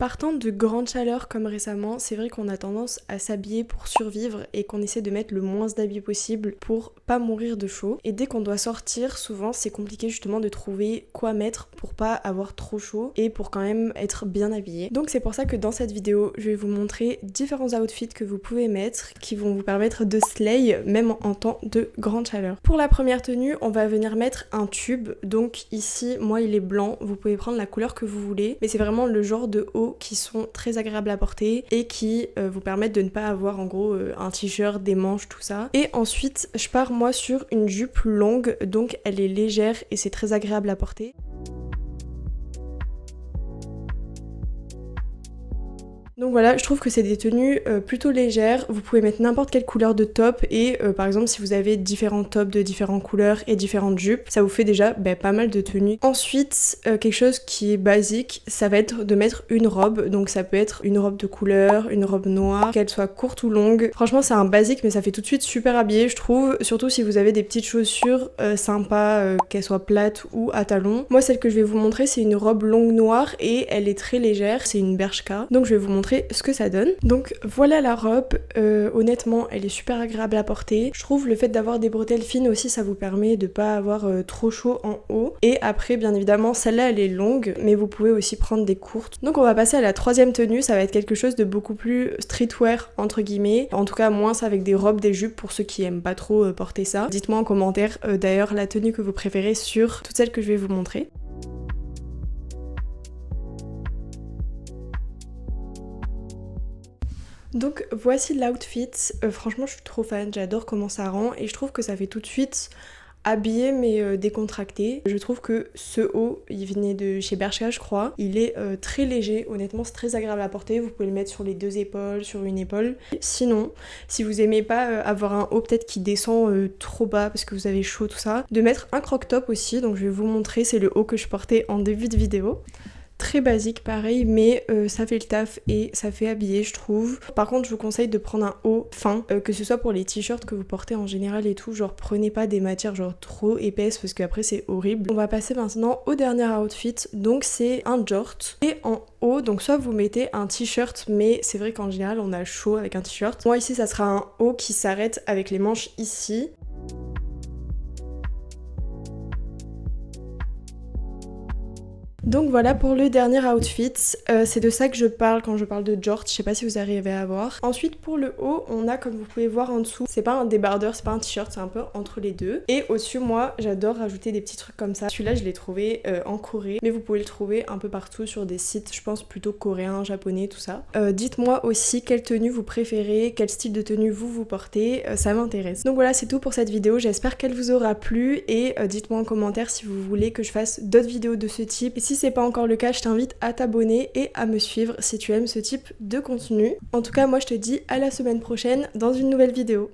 Partant de grandes chaleurs comme récemment, c'est vrai qu'on a tendance à s'habiller pour survivre et qu'on essaie de mettre le moins d'habits possible pour pas mourir de chaud. Et dès qu'on doit sortir, souvent c'est compliqué justement de trouver quoi mettre pour pas avoir trop chaud et pour quand même être bien habillé. Donc c'est pour ça que dans cette vidéo, je vais vous montrer différents outfits que vous pouvez mettre qui vont vous permettre de slay même en temps de grande chaleur. Pour la première tenue, on va venir mettre un tube. Donc ici, moi il est blanc, vous pouvez prendre la couleur que vous voulez, mais c'est vraiment le genre de haut qui sont très agréables à porter et qui vous permettent de ne pas avoir en gros un t-shirt, des manches, tout ça. Et ensuite je pars moi sur une jupe longue, donc elle est légère et c'est très agréable à porter. Donc voilà, je trouve que c'est des tenues plutôt légères, vous pouvez mettre n'importe quelle couleur de top et par exemple si vous avez différents tops de différentes couleurs et différentes jupes, ça vous fait déjà pas mal de tenues. Ensuite, quelque chose qui est basique, ça va être de mettre une robe, donc ça peut être une robe de couleur, une robe noire, qu'elle soit courte ou longue. Franchement c'est un basique mais ça fait tout de suite super habillé je trouve, surtout si vous avez des petites chaussures sympas, qu'elles soient plates ou à talons. Moi celle que je vais vous montrer c'est une robe longue noire et elle est très légère, c'est une bershka, donc je vais vous montrer ce que ça donne. Donc voilà la robe, honnêtement elle est super agréable à porter. Je trouve le fait d'avoir des bretelles fines aussi ça vous permet de pas avoir trop chaud en haut. Et après bien évidemment celle-là elle est longue mais vous pouvez aussi prendre des courtes. Donc on va passer à la troisième tenue, ça va être quelque chose de beaucoup plus streetwear entre guillemets. En tout cas moins ça avec des robes, des jupes pour ceux qui aiment pas trop porter ça. Dites-moi en commentaire d'ailleurs la tenue que vous préférez sur toutes celles que je vais vous montrer. Donc voici l'outfit, franchement je suis trop fan, j'adore comment ça rend et je trouve que ça fait tout de suite habillé mais décontracté. Je trouve que ce haut, il venait de chez Bershka je crois, il est très léger, honnêtement c'est très agréable à porter, vous pouvez le mettre sur les deux épaules, sur une épaule. Sinon, si vous aimez pas avoir un haut peut-être qui descend trop bas parce que vous avez chaud tout ça, de mettre un croc top aussi, donc je vais vous montrer, c'est le haut que je portais en début de vidéo. Très basique pareil mais ça fait le taf et ça fait habiller je trouve. Par contre je vous conseille de prendre un haut fin, que ce soit pour les t-shirts que vous portez en général et tout, genre prenez pas des matières genre trop épaisses parce qu'après c'est horrible. On va passer maintenant au dernier outfit, donc c'est un jort et en haut, donc soit vous mettez un t-shirt mais c'est vrai qu'en général on a chaud avec un t-shirt. Moi ici ça sera un haut qui s'arrête avec les manches ici. Donc voilà pour le dernier outfit, c'est de ça que je parle quand je parle de jort, je sais pas si vous arrivez à voir. Ensuite pour le haut, on a comme vous pouvez voir en dessous, c'est pas un débardeur, c'est pas un t-shirt, c'est un peu entre les deux. Et au-dessus moi, j'adore rajouter des petits trucs comme ça. Celui-là je l'ai trouvé en Corée, mais vous pouvez le trouver un peu partout sur des sites, je pense plutôt coréens, japonais, tout ça. Dites-moi aussi quelle tenue vous préférez, quel style de tenue vous portez, ça m'intéresse. Donc voilà c'est tout pour cette vidéo, j'espère qu'elle vous aura plu et dites-moi en commentaire si vous voulez que je fasse d'autres vidéos de ce type. Et si c'est pas encore le cas, je t'invite à t'abonner et à me suivre si tu aimes ce type de contenu. En tout cas, moi je te dis à la semaine prochaine dans une nouvelle vidéo.